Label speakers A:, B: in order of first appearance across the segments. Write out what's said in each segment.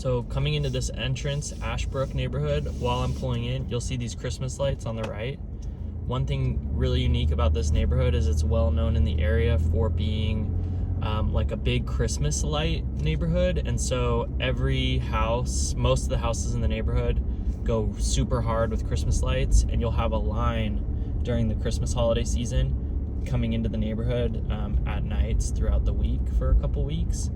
A: So coming into this entrance, Ashbrook neighborhood, while I'm pulling in, you'll see these Christmas lights on the right. One thing really unique about this neighborhood is it's well known in the area for being like a big Christmas light neighborhood. And so every house, most of the houses in the neighborhood go super hard with Christmas lights, and you'll have a line during the Christmas holiday season coming into the neighborhood at nights throughout the week for a couple weeks.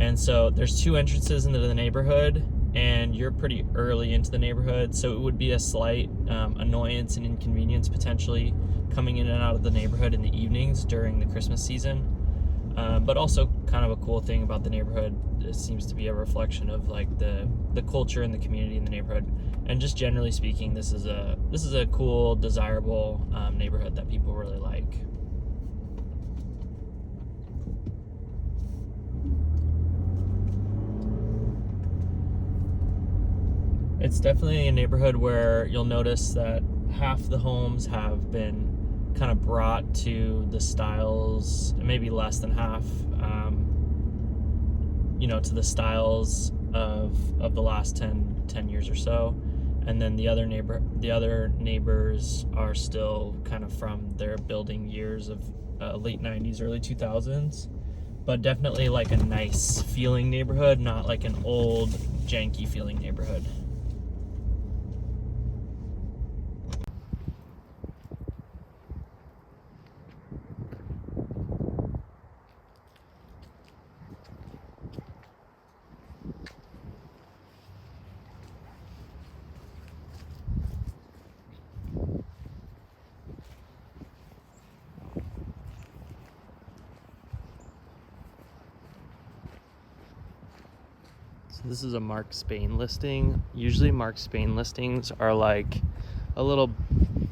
A: And so there's two entrances into the neighborhood, and you're pretty early into the neighborhood, so it would be a slight annoyance and inconvenience potentially coming in and out of the neighborhood in the evenings during the Christmas season. But also kind of a cool thing about the neighborhood, it seems to be a reflection of like the culture and the community in the neighborhood. And just generally speaking, this is a cool, desirable neighborhood that people really like. It's definitely a neighborhood where you'll notice that half the homes have been kind of brought to the styles, maybe less than half, to the styles of the last 10 years or so. And then the other neighbors are still kind of from their building years of late 90s, early 2000s. But definitely like a nice feeling neighborhood, not like an old, janky feeling neighborhood. So this is a Mark Spain listing. Usually Mark Spain listings are like a little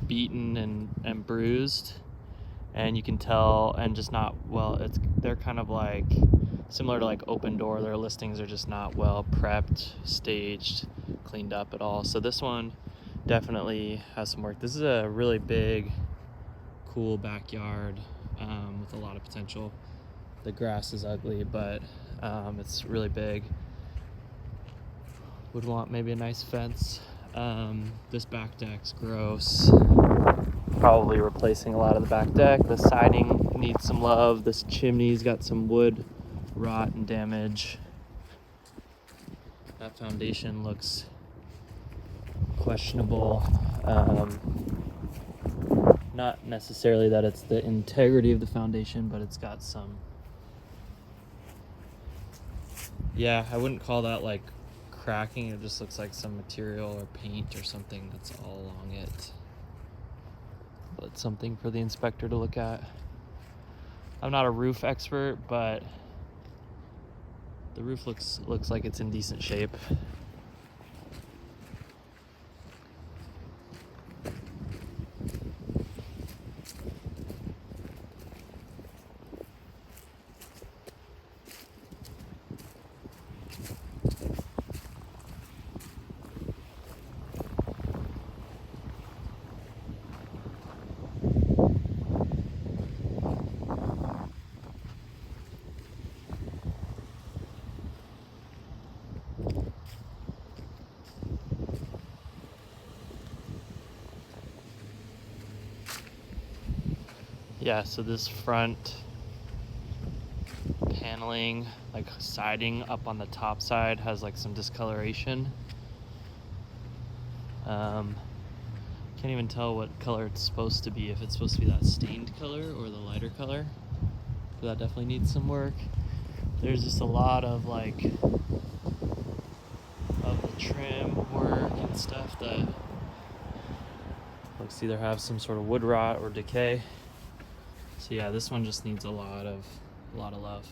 A: beaten and bruised, and you can tell, and just not well, they're kind of like similar to like Open Door. Their listings are just not well prepped, staged, cleaned up at all. So this one definitely has some work. This is a really big, cool backyard with a lot of potential. The grass is ugly, but it's really big. Would want maybe a nice fence. This back deck's gross. Probably replacing a lot of the back deck. The siding needs some love. This chimney's got some wood rot and damage. That foundation looks questionable. Not necessarily that it's the integrity of the foundation, but it's got some, I wouldn't call that like cracking. It just looks like some material or paint or something that's all along it. But something for the inspector to look at. I'm not a roof expert, but the roof looks like it's in decent shape. Yeah, so this front paneling, like siding up on the top side, has like some discoloration. Can't even tell what color it's supposed to be, if it's supposed to be that stained color or the lighter color. But that definitely needs some work. There's just a lot of like of the trim work and stuff that looks to either have some sort of wood rot or decay. So yeah, this one just needs a lot of love.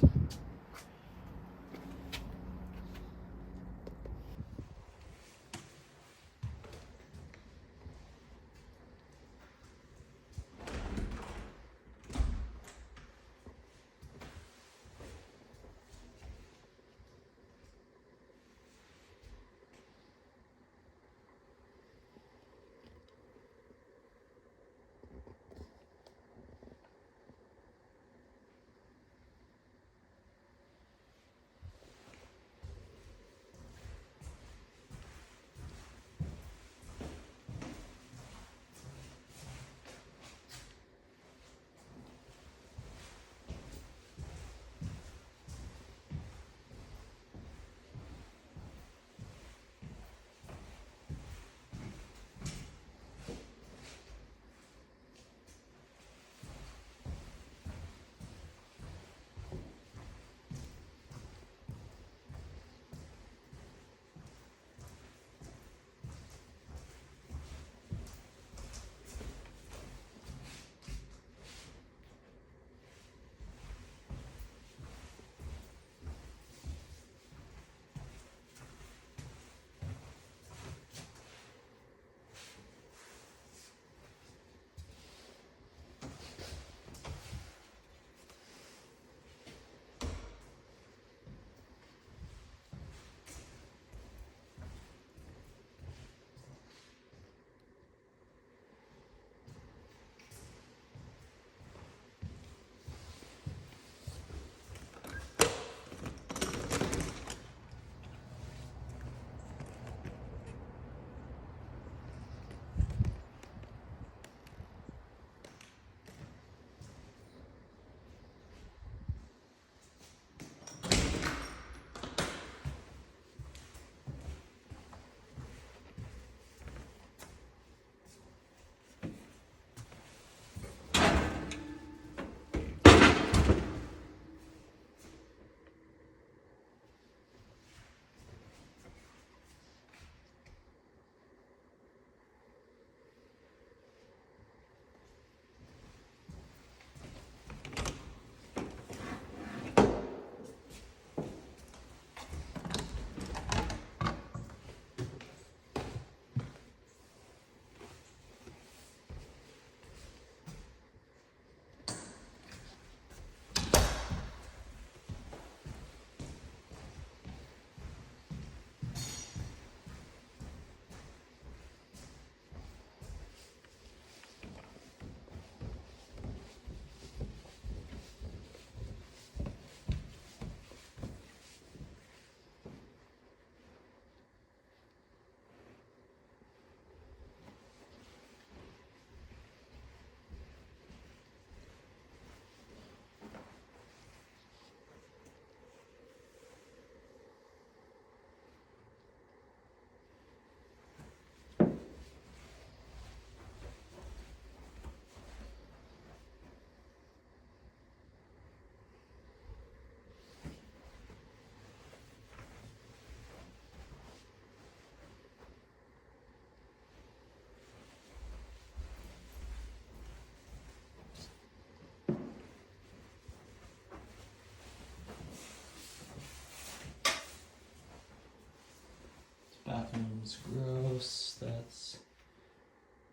A: Bathroom's gross. That's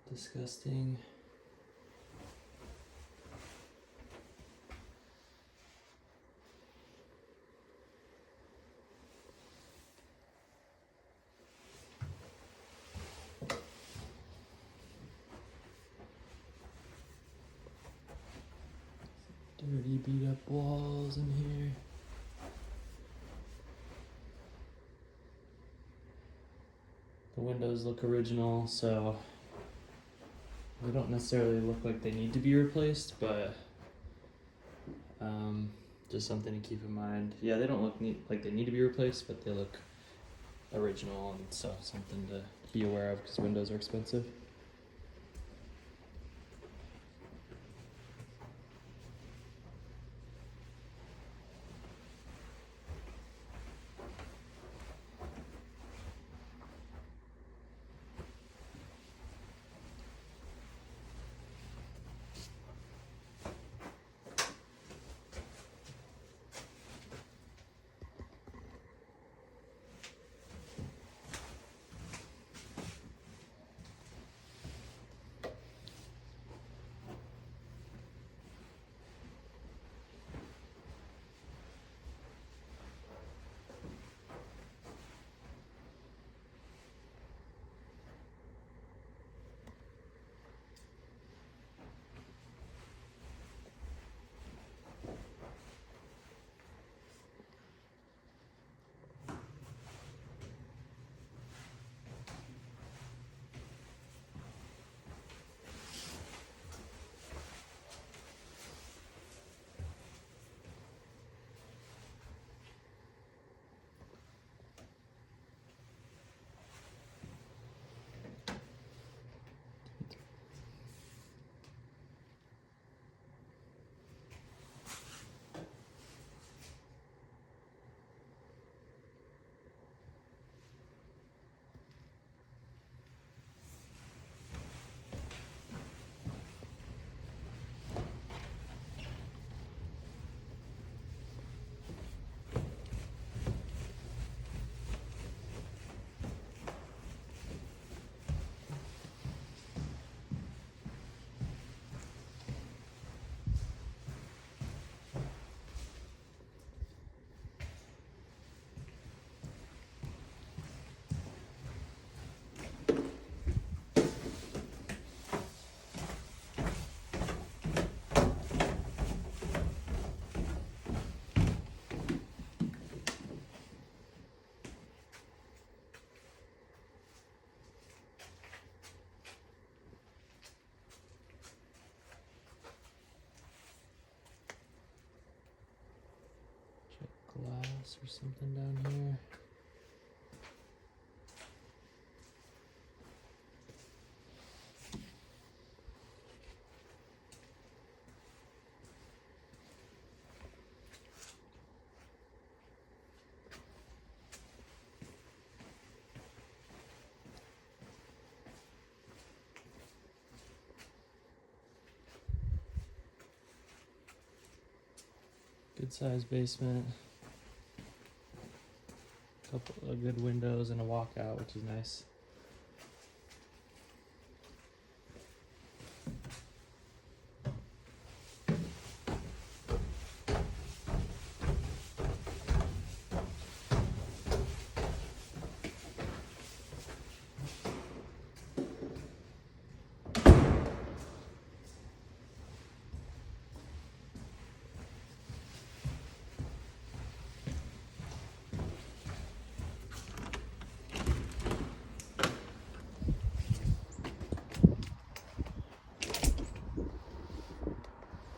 A: disgusting. Dirty, beat up walls in here. The windows look original, so they don't necessarily look like they need to be replaced, but just something to keep in mind. Yeah, they don't look like they need to be replaced, but they look original, and so something to be aware of because windows are expensive. Glass or something down here. Good sized basement. Couple of good windows and a walkout, which is nice.